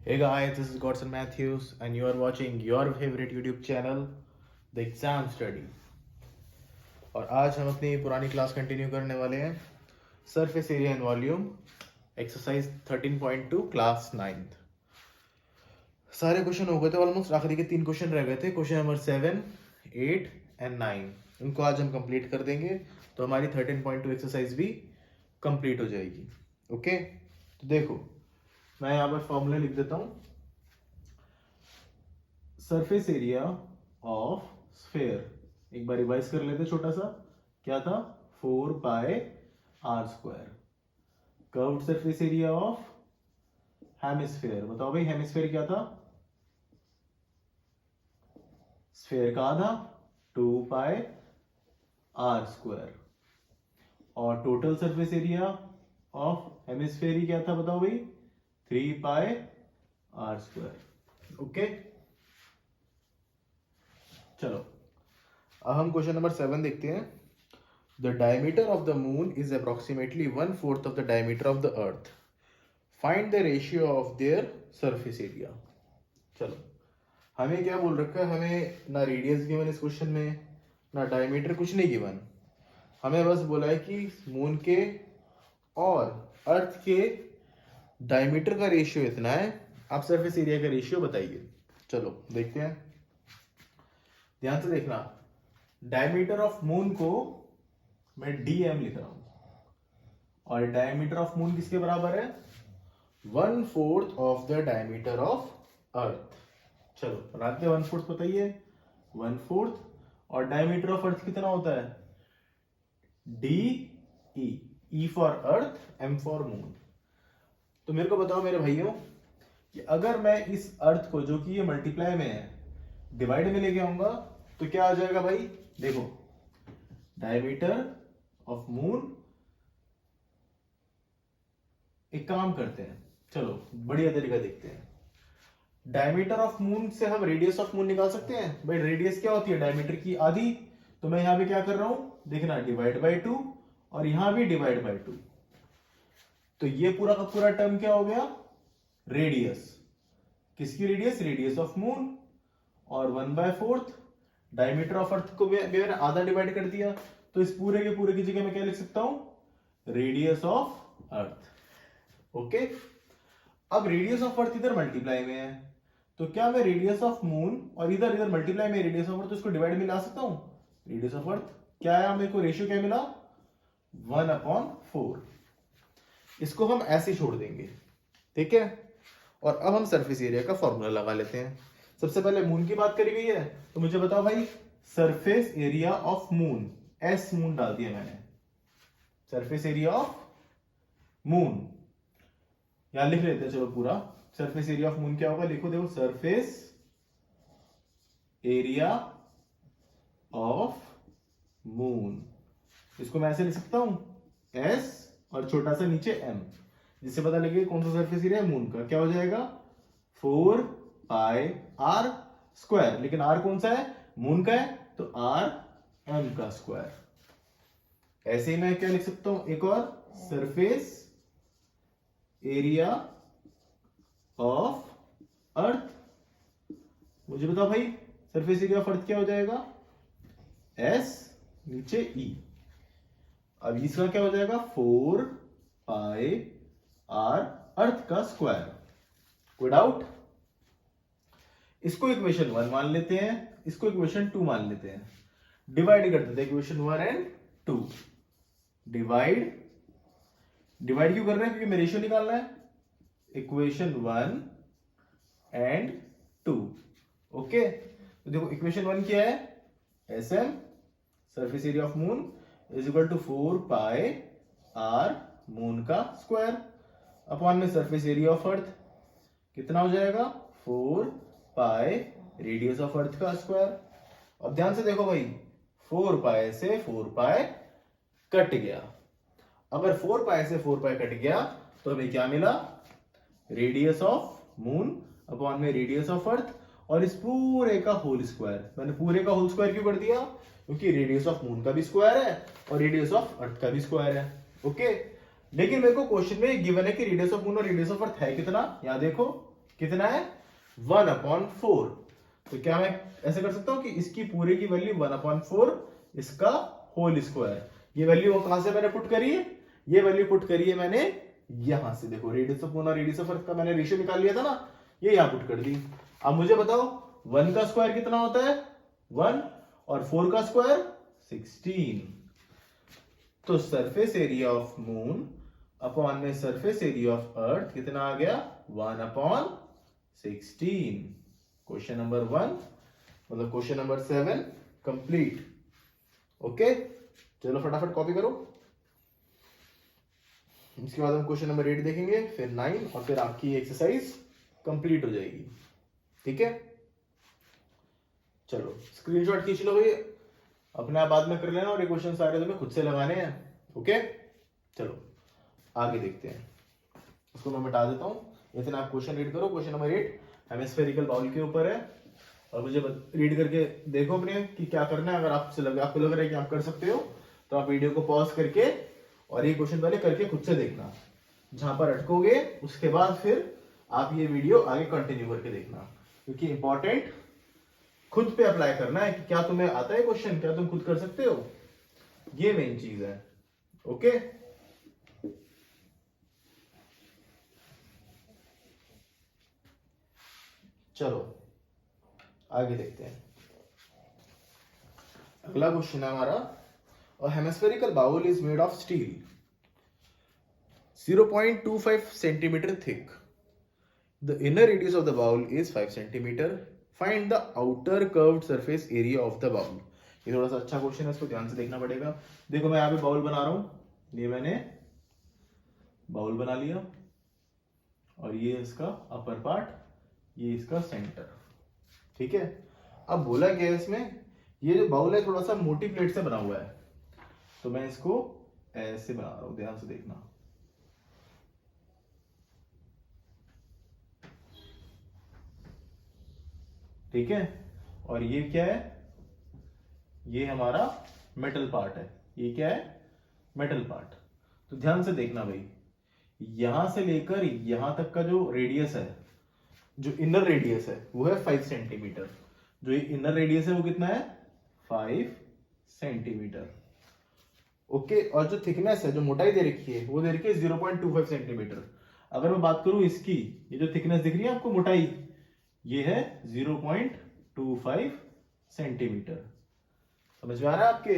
Hey guys, this is Godson Matthews, and you are watching your favorite YouTube channel, The Exam Study. और आज हम अपनी पुरानी class continue करने वाले हैं surface area and volume exercise 13.2 class 9th। सारे क्वेश्चन हो गए थे ऑलमोस्ट, आखिरी के 3 क्वेश्चन रह गए थे, क्वेश्चन नंबर 7, 8 एंड 9। इनको आज हम कंप्लीट कर देंगे तो हमारी 13.2 एक्सरसाइज भी कंप्लीट हो जाएगी। ओके, तो देखो मैं यहाँ पर फॉर्मूला लिख देता हूँ। सरफेस एरिया ऑफ स्फेयर, एक बार रिवाइज कर लेते छोटा सा, क्या था 4 pi r square. Curved surface area of hemisphere, बताओ भाई हेमिस्फेयर क्या था, स्फेयर का आधा 2 पाई आर स्क्वायर। और total surface area of hemisphere क्या था बताओ भाई 3 पाई आर स्क्वायर। ओके, चलो अब हम क्वेश्चन नंबर 7 देखते हैं। The diameter of the moon is approximately 1/4 of the diameter of the earth. Find the ratio of their surface area. चलो हमें क्या बोल रखा है, हमें ना रेडियस गिवन इस क्वेश्चन में, ना डायमीटर, कुछ नहीं गिवन। हमें बस बोला है कि मून के और अर्थ के डायमीटर का रेशियो इतना है, आप सरफेस एरिया का रेशियो बताइए। चलो देखते हैं, ध्यान से देखना। डायमीटर ऑफ मून को मैं dm लिख रहा हूं और डायमीटर ऑफ मून किसके बराबर है 1/4 of the diameter of earth. चलो बनाते हैं 1/4, बताइए 1/4। और डायमीटर ऑफ अर्थ कितना होता है DE, E for earth, M for moon. तो मेरे को बताओ मेरे भाइयों कि अगर मैं इस अर्थ को, जो कि ये मल्टीप्लाई में है, डिवाइड में लेके आऊंगा तो क्या आ जाएगा भाई, देखो डायमीटर ऑफ मून। एक काम करते हैं, चलो बढ़िया तरीका देखते हैं। डायमीटर ऑफ मून से हम रेडियस ऑफ मून निकाल सकते हैं। भाई रेडियस क्या होती है डायमीटर की आधी, तो मैं यहां पे क्या कर रहा हूं देखना, डिवाइड बाय 2, और यहां भी डिवाइड बाय 2। तो ये पूरा का पूरा टर्म क्या हो गया रेडियस। किसकी रेडियस, रेडियस ऑफ मून। और 1/4 डायमीटर ऑफ अर्थ को मैंने आधा डिवाइड कर दिया, तो इस पूरे के पूरे की जगह मैं क्या लिख सकता हूं रेडियस ऑफ अर्थ। ओके, अब रेडियस ऑफ अर्थ इधर मल्टीप्लाई में है, तो क्या मैं रेडियस ऑफ मून और इधर इधर मल्टीप्लाई में रेडियस ऑफ अर्थ, तो इसको डिवाइड में ला सकता हूं। रेडियस ऑफ अर्थ क्या है, मेरे को रेशियो क्या मिला 1/4। इसको हम ऐसे छोड़ देंगे, ठीक है। और अब हम सरफेस एरिया का फॉर्मूला लगा लेते हैं। सबसे पहले मून की बात करी गई है, तो मुझे बताओ भाई surface area of moon, S moon डाल दिया मैंने, सरफेस एरिया ऑफ मून यहां लिख लेते हैं। चलो पूरा सरफेस एरिया ऑफ मून क्या होगा, लिखो देखो, सरफेस एरिया ऑफ मून। इसको मैं ऐसे लिख सकता हूं एस और छोटा सा नीचे एम, जिससे पता लगे कौन सा सरफेस एरिया है मून का। क्या हो जाएगा 4 पाई आर स्क्वायर, लेकिन आर कौन सा है मून का है, तो आर एम का स्क्वायर। ऐसे ही मैं क्या लिख सकता हूं एक और, सरफेस एरिया ऑफ अर्थ। मुझे बताओ भाई सरफेस एरिया ऑफ अर्थ क्या हो जाएगा एस नीचे ई। अब इसका क्या हो जाएगा 4 पाई आर अर्थ का स्क्वायर। कोई डाउट, इसको इक्वेशन 1 मान लेते हैं, इसको इक्वेशन 2 मान लेते हैं, डिवाइड कर देते हैं इक्वेशन 1 एंड 2। डिवाइड क्यों कर रहे हैं, क्योंकि मैं रेशियो निकालना है, इक्वेशन 1 एंड 2। ओके, तो देखो इक्वेशन 1 क्या है, SM surface area of moon is equal to 4 pi r moon का स्क्वायर अपॉन में सरफेस एरिया ऑफ अर्थ कितना हो जाएगा 4 पाई रेडियस ऑफ अर्थ का स्क्वायर। अब ध्यान से देखो भाई 4 पाई से 4 पाई कट गया। अगर 4 पाई से 4 पाई कट गया तो हमें क्या मिला, रेडियस ऑफ मून अपॉन में रेडियस ऑफ अर्थ, और इस पूरे का होल स्क्वायर। मैंने पूरे का होल स्क्वायर क्यों कर दिया, क्योंकि रेडियस ऑफ मून का भी स्क्वायर है और रेडियस ऑफ अर्थ का भी स्क्वायर है। ओके, लेकिन मेरे को क्वेश्चन में गिवन है कि रेडियस ऑफ मून और रेडियस ऑफ अर्थ है कितना, यहां देखो कितना है 1/4। तो क्या मैं ऐसे कर सकता हूं कि इसकी पूरे की वैल्यू 1/4 इसका होल स्क्वायर। ये वैल्यू कहां से मैंने पुट करी है, ये वैल्यू पुट करी है मैंने यहां से। देखो रेडियस ऑफ पूर्ण रेडियस ऑफ अर्थ का मैंने रेशियो निकाल लिया था ना, ये यहां पुट कर दी। अब मुझे बताओ 1 का स्क्वायर कितना होता है 1 और 4 का स्क्वायर 16। तो surface area of moon upon में सरफेस एरिया ऑफ अर्थ कितना आ गया 1/16। क्वेश्चन नंबर 1 मतलब क्वेश्चन नंबर 7 कंप्लीट। ओके चलो फटाफट कॉपी करो। इसके बाद हम क्वेश्चन नंबर 8 देखेंगे, फिर 9 और फिर आपकी एक्सरसाइज कंप्लीट हो जाएगी। ठीक है चलो स्क्रीनशॉट खींच लो भाई, अपने आप बाद में कर लेना और ये क्वेश्चन सारे तुम्हें खुद से लगाने हैं। ओके चलो आगे देखते हैं, उसको मैं मिटा देता हूं। इतना आप क्वेश्चन रीड करो। क्वेश्चन नंबर 8 हेमिस्फेरिकल बाउल के ऊपर है और मुझे रीड करके देखो अपने कि क्या करना है। अगर आपको लग रहा है कि आप कर सकते हो तो आप वीडियो को पॉज करके और ये क्वेश्चन पहले करके खुद से देखना। जहां पर अटकोगे उसके बाद फिर आप ये वीडियो आगे कंटिन्यू करके देखना, क्योंकि इंपॉर्टेंट खुद पे अप्लाई करना है कि क्या तुम्हें आता है क्वेश्चन, क्या तुम खुद कर सकते हो, ये मेन चीज है। ओके चलो आगे देखते हैं। अगला क्वेश्चन है हमारा, a hemispherical bowl is made of steel 0.25 centimeter thick. The inner radius of the bowl is 5 centimeter. Find the outer curved surface area of the bowl. ये थोड़ा सा अच्छा क्वेश्चन है, इसको ध्यान से देखना पड़ेगा। देखो मैं यहाँ पे बाउल बना रहा हूं, ये मैंने बाउल बना लिया और ये इसका अपर पार्ट, ये इसका सेंटर। ठीक है अब बोला क्या है इसमें, ये जो बाउल है थोड़ा सा मोटी प्लेट से बना हुआ है, तो मैं इसको ऐसे बना रहा हूं, ध्यान से देखना। ठीक है और ये क्या है, ये हमारा मेटल पार्ट है। ये क्या है मेटल पार्ट। तो ध्यान से देखना भाई, यहां से लेकर यहां तक का जो रेडियस है, जो इनर रेडियस है वो है 5 सेंटीमीटर। जो ये इनर रेडियस है वो कितना है 5 सेंटीमीटर। ओके और जो थिकनेस है, जो मोटाई दे रखी है वो दे रखी है 0.25 सेंटीमीटर। अगर मैं बात करूं इसकी, ये जो थिकनेस दिख रही है आपको मोटाई, ये है 0.25 सेंटीमीटर। समझ में आ रहा है आपके।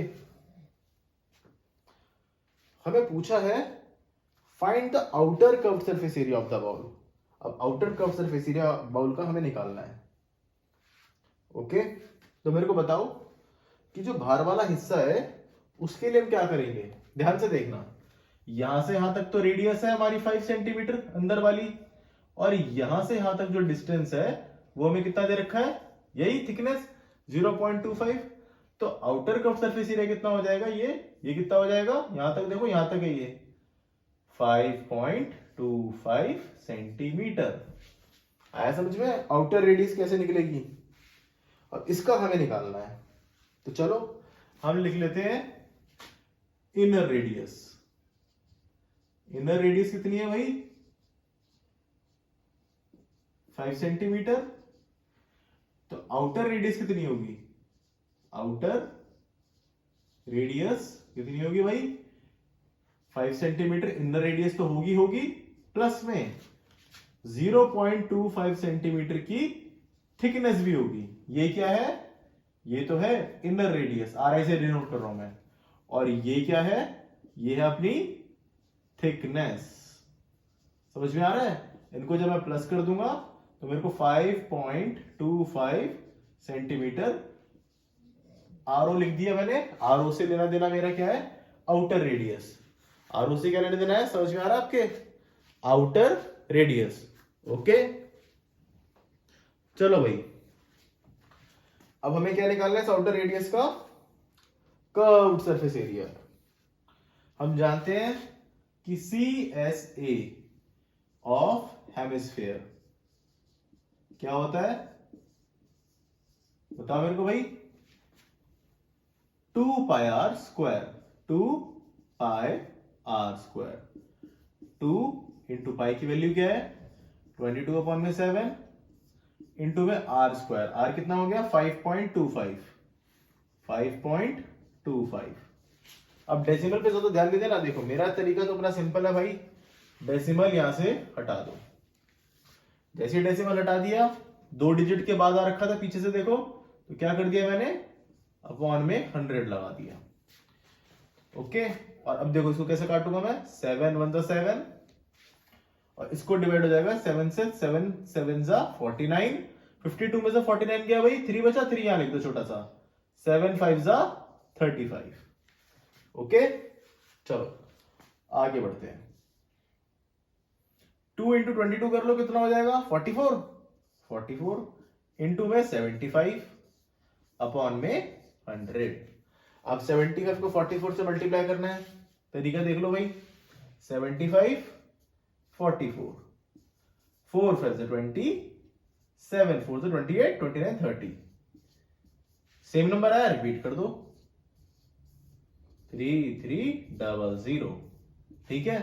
हमें पूछा है find the outer curved surface area of the bowl. अब outer curved surface area bowl का हमें निकालना है। ओके तो मेरे को बताओ कि जो बाहर वाला हिस्सा है उसके लिए हम क्या करेंगे। ध्यान से देखना, यहां से यहां तक तो रेडियस है हमारी 5 सेंटीमीटर अंदर वाली, और यहां से यहां तक जो डिस्टेंस है वो हमें कितना दे रखा है, यही थिकनेस 0.25। तो आउटर कर्व्ड सरफेस एरिया कितना हो जाएगा, ये कितना हो जाएगा, यहां तक देखो, यहां तक है ये 5.25 सेंटीमीटर। आया समझ में आउटर रेडियस कैसे निकलेगी। अब इसका हमें निकालना है, तो चलो हम लिख लेते हैं इनर रेडियस। इनर रेडियस कितनी है भाई 5 सेंटीमीटर। तो आउटर रेडियस कितनी होगी, आउटर रेडियस कितनी होगी भाई 5 सेंटीमीटर। इनर रेडियस तो होगी प्लस में 0.25 सेंटीमीटर की थिकनेस भी होगी। ये क्या है, ये तो है इनर रेडियस, आर आई से डिनोट कर रहा हूं मैं। और ये क्या है, ये है अपनी थिकनेस। समझ में आ रहा है। इनको जब मैं प्लस कर दूंगा तो मेरे को 5.25 सेंटीमीटर आर ओ लिख दिया मैंने। आर ओ से लेना देना मेरा क्या है, आउटर रेडियस। आर ओ से क्या लेना देना है, समझ में आ रहा है आपके, आउटर रेडियस। ओके चलो भाई अब हमें क्या निकालना है, आउटर रेडियस का कर्व्ड सरफेस एरिया। हम जानते हैं कि CSA ऑफ हेमिस्फीयर क्या होता है, बताओ मेरे को भाई, 2πr²। 2πr²। 2 इंटू पाई की वैल्यू क्या है 22 अपॉन में 7 इंटू में आर स्क्वायर, आर कितना हो गया 5.25, 5.25। अब डेसिमल पे ज्यादा ध्यान दे ना, देखो मेरा तरीका तो अपना सिंपल है भाई, डेसिमल यहां से हटा दो। जैसे डेसिमल हटा दिया, 2 डिजिट के बाद आ रखा था पीछे से, देखो तो क्या कर दिया मैंने, अपॉन में 100 लगा दिया। ओके, और अब देखो इसको कैसे काटूंगा मैं, 7 1 7 और इसको डिवाइड हो जाएगा 7 से, 7 7 जा 49, 52 में से 49 गया भाई, 3 बचा, 3 यहां लिख दो छोटा सा, 7 5 जा 35। ओके, चलो आगे बढ़ते हैं। 2 इंटू 22 कर लो, कितना हो जाएगा 44, 44 इंटू में 75 अपॉन में 100। अब 75 को 44 से मल्टीप्लाई करना है, तरीका देख लो भाई, 75 44, 4 5 से 20, 7 4 से 28, 29 30, सेम नंबर आया, रिपीट कर दो, 3300। ठीक है,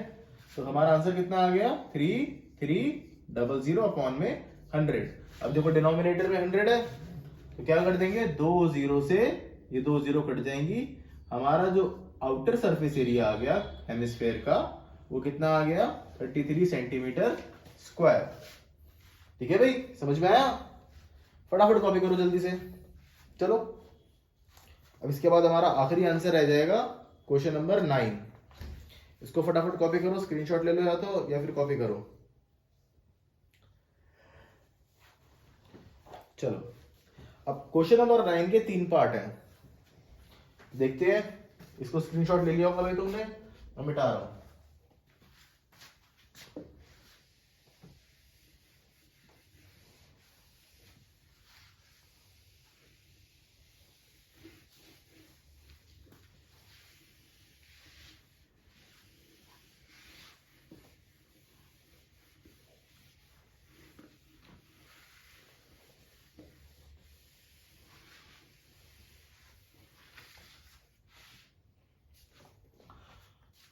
तो हमारा आंसर कितना आ गया 3300 अपॉन में 100। अब देखो डिनोमिनेटर में 100 है, तो क्या कर देंगे, 2 0 से ये 2 0 कट जाएंगी, हमारा जो आउटर सरफेस एरिया आ गया हेमिस्फेयर का, वो कितना आ गया 33 सेंटीमीटर स्क्वायर। ठीक है भाई, समझ में आया, फटाफट कॉपी करो जल्दी से। चलो अब इसके बाद हमारा आखिरी आंसर रह जाएगा क्वेश्चन नंबर 9, इसको फटाफट कॉपी करो, स्क्रीनशॉट ले लो या तो, या फिर कॉपी करो। चलो अब क्वेश्चन नंबर 9 के 3 पार्ट हैं, देखते हैं। इसको स्क्रीनशॉट ले लिया होगा भाई तुमने, मैं मिटा रहा हूं।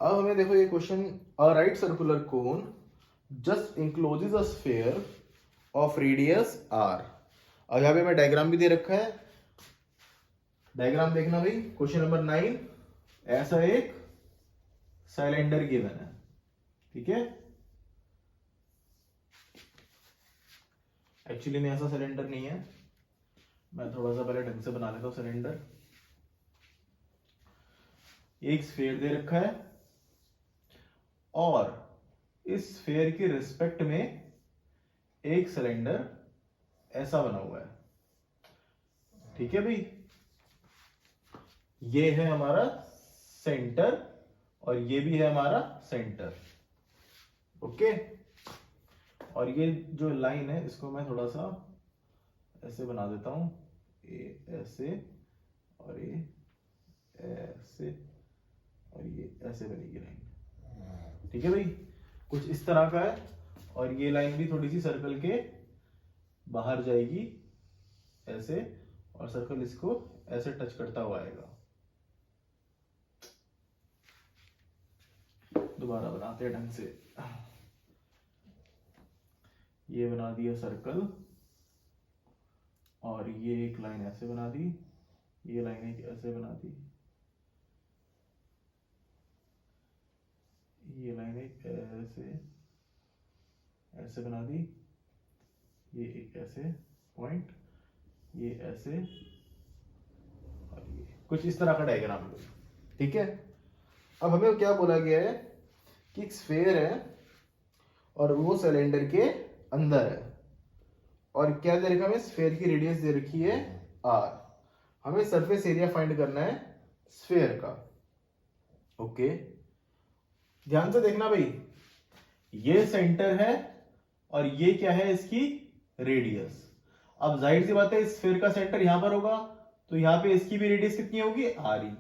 अब हमें देखो ये question, a right circular cone just encloses a sphere of radius r. और यहां पे मैं डायग्राम भी दे रखा है, डायग्राम देखना भाई। क्वेश्चन नंबर 9, ऐसा एक सिलेंडर गिवन है, ठीक है। एक्चुअली में ऐसा सिलेंडर नहीं है, मैं थोड़ा सा पहले ढंग से बना लेता हूं सिलेंडर। एक स्फीयर दे रखा है और इस स्फीयर के रिस्पेक्ट में एक सिलेंडर ऐसा बना हुआ है, ठीक है भाई। ये है हमारा सेंटर और ये भी है हमारा सेंटर, ओके। और ये जो लाइन है इसको मैं थोड़ा सा ऐसे बना देता हूं, ये ऐसे और ये ऐसे और ये ऐसे बनेगी लाइन, ठीक है भाई। कुछ इस तरह का है, और ये लाइन भी थोड़ी सी सर्कल के बाहर जाएगी ऐसे, और सर्कल इसको ऐसे टच करता हुआ आएगा। दोबारा बनाते हैं ढंग से, ये बना दिया सर्कल, और ये एक लाइन ऐसे बना दी, ये लाइन एक ऐसे बना दी, ये लाइन एक ऐसे बना दी, ये एक ऐसे पॉइंट, ये ऐसे, और ये कुछ इस तरह का डायग्राम, ठीक है। अब हमें क्या बोला गया है कि एक स्फीयर है और वो सिलेंडर के अंदर है, और क्या दे रखा है, हमें स्फीयर की रेडियस दे रखी है r। हमें सरफेस एरिया फाइंड करना है स्फीयर का, ओके। ध्यान से देखना भाई, ये सेंटर है और ये क्या है, इसकी रेडियस। अब जाहिर सी बात है इस स्फीयर का सेंटर यहां पर होगा, तो यहां पे इसकी भी रेडियस कितनी होगी, r ही।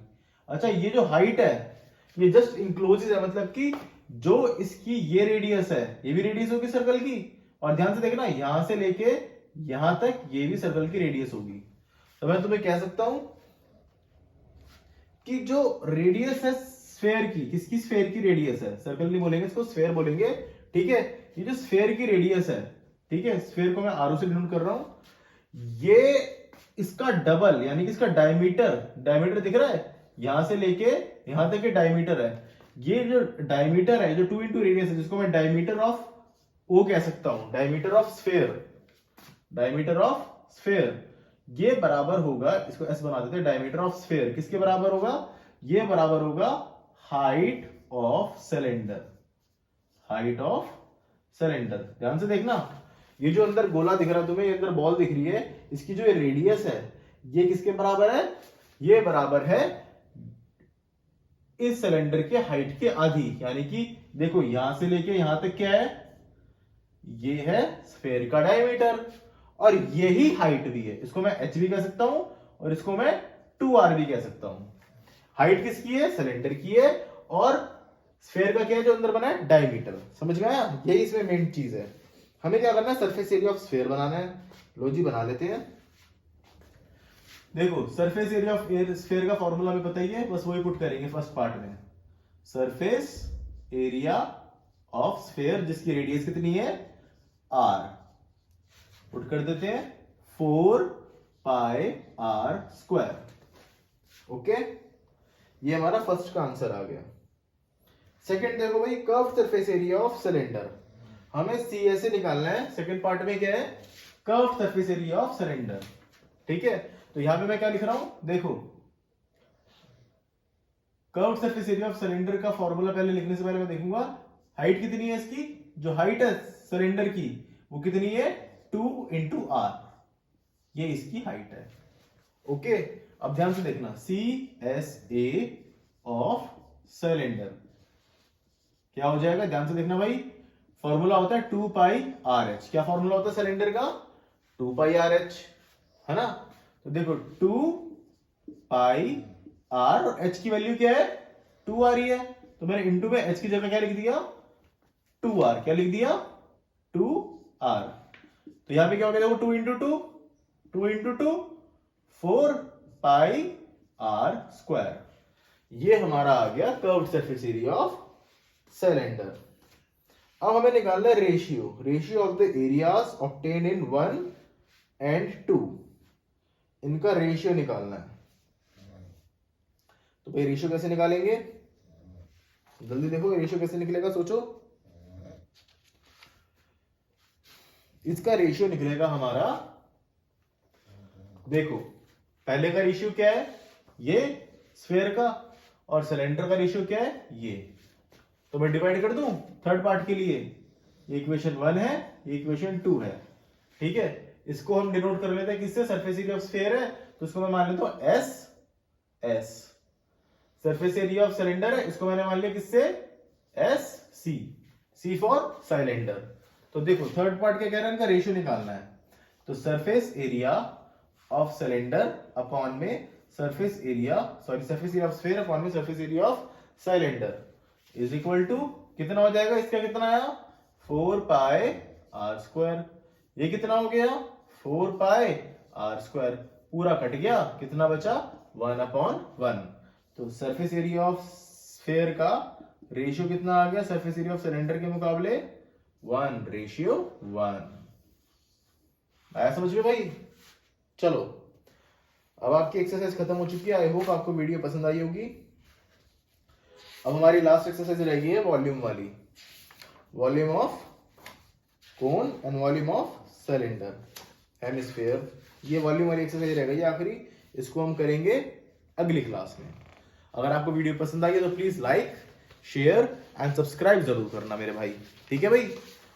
अच्छा, ये जो हाइट है ये जस्ट इंक्लोजेस है, मतलब कि जो इसकी ये रेडियस है, ये भी रेडियस होगी सर्कल की। और ध्यान से देखना, यहां से लेके यहां तक ये भी सर्कल की रेडियस होगी। तो मैं तुम्हें कह सकता हूं कि जो रेडियस है स्फीयर की, किसकी, स्फीयर की रेडियस है, सर्कल नहीं बोलेंगे इसको, स्फीयर बोलेंगे, ठीक है, ये जो स्फेयर की रेडियस है, ठीक है, स्फेयर को मैं आर से डिनोट कर रहा हूं, ये इसका डबल यानी कि इसका डायमीटर दिख रहा है, यहां से लेके यहां तक के डायमीटर है। ये जो डायमीटर है, जो 2 इंटू रेडियस है, जिसको मैं डायमीटर ऑफ ओ कह सकता हूं, डायमीटर ऑफ स्फेयर, ये बराबर होगा, इसको एस बना देते हैं, डायमीटर ऑफ स्फेयर किसके बराबर होगा, ये बराबर होगा हाइट ऑफ सिलेंडर। ध्यान से देखना, ये जो अंदर गोला दिख रहा है तुम्हें, ये अंदर बॉल दिख रही है, इसकी जो रेडियस है ये किसके बराबर है, ये बराबर है इस सिलेंडर के हाइट के आधी, यानी कि देखो यहां से लेके यहां तक क्या है, ये है स्फेयर का डायमीटर, और यही हाइट भी है। इसको मैं h भी कह सकता हूं और इसको मैं 2r भी कह सकता हूं। हाइट किसकी है, सिलेंडर की है, और स्फेयर का क्या है जो अंदर बना है, डायमीटर। समझ गया, यही इसमें मेन चीज है। हमें क्या करना है, सरफेस एरिया ऑफ स्फेयर बनाना है। लो जी बना लेते हैं। देखो सरफेस एरिया ऑफ स्फेयर का फॉर्मूला हमें पता ही है, बस वही पुट करेंगे फर्स्ट पार्ट में। सरफेस एरिया ऑफ स्फेयर जिसकी रेडियस कितनी है, r, पुट कर देते हैं 4 पाई r स्क्वायर। ओके, ये हमारा फर्स्ट का आंसर आ गया। सेकंड देखो भाई, curve surface area of cylinder, हमें सी ऐसे निकालना है। सेकंड पार्ट में क्या है, curve surface area of cylinder, ठीक है। तो यहां पे मैं क्या लिख रहा हूं, देखो curve surface area of cylinder का फॉर्मूला पहले लिखने से पहले मैं देखूंगा हाइट कितनी है इसकी, जो हाइट है सिलेंडर की वो कितनी है, 2 इंटू आर, ये इसकी हाइट है। ओके, अब ध्यान से देखना, C S A of cylinder क्या हो जाएगा, ध्यान से देखना भाई, फॉर्मूला होता है 2 पाई आर एच। क्या फॉर्मूला होता है सिलेंडर का, 2 पाई आर एच, है ना। तो देखो 2 पाई आर और एच की वैल्यू क्या है, 2 आ रही है, तो मैंने इंटू में एच की जगह क्या लिख दिया, 2r, क्या लिख दिया, 2r। तो यहां पे क्या हो गया, देखो 2 इंटू टू 4 पाई r स्क्वायर, ये हमारा आ गया curved surface area of cylinder. अब हमें निकालना है ratio of the areas obtain in 1 and 2, इनका रेशियो निकालना है। तो भाई रेशियो कैसे निकालेंगे, जल्दी देखो रेशियो कैसे निकलेगा, सोचो। इसका रेशियो निकलेगा हमारा, देखो पहले का रेशियो क्या है, ये स्फेयर का, और सिलेंडर का रेशियो क्या है, ये। तो मैं डिवाइड कर दूं थर्ड पार्ट के लिए, ये इक्वेशन 1 है, ये इक्वेशन 2 है, ठीक है। इसको हम डिनोट कर लेते हैं किससे, सरफेस एरिया ऑफ स्फेयर है तो इसको मैं मान लेता हूं S. Surface area of cylinder है, इसको मैंने मान लिया किससे, एस सी फॉर सिलेंडर। तो देखो थर्ड पार्ट क्या कह रहा है, इनका रेशियो निकालना है। तो surface area of cylinder upon में surface area of sphere upon में surface area of cylinder is equal to कितना हो जाएगा, इसका कितना आया, 4 पाई आर स्क्वायर। ये कितना हो गया, 4 पाई आर स्क्वायर, पूरा कट गया, कितना बचा, 1/1। तो सरफेस एरिया ऑफ स्फेयर का रेशियो कितना आ गया सरफेस एरिया ऑफ सिलेंडर के मुकाबले, 1:1। आया समझ में भाई। चलो अब आपकी एक्सरसाइज खत्म हो चुकी है, आई होप आपको वीडियो पसंद आई होगी। अब हमारी लास्ट एक्सरसाइज रह गई है वॉल्यूम वाली, volume of cone and volume of cylinder hemisphere, ये वॉल्यूम वाली एक्सरसाइज रह गई आखिरी, इसको हम करेंगे अगली क्लास में। अगर आपको वीडियो पसंद आई है तो please like, share and subscribe जरूर करना मेरे भाई, ठीक है भाई।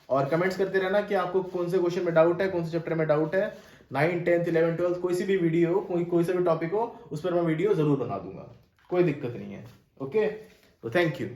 और कमेंट्स करते रहना कि आपको कौन से क्वेश्चन में डाउट है, कौन से चैप्टर में डाउट है, 9, 10, 11, 12 कोई सी भी वीडियो हो, कोई सा भी टॉपिक हो, उस पर मैं वीडियो जरूर बना दूंगा, कोई दिक्कत नहीं है। ओके, तो थैंक यू।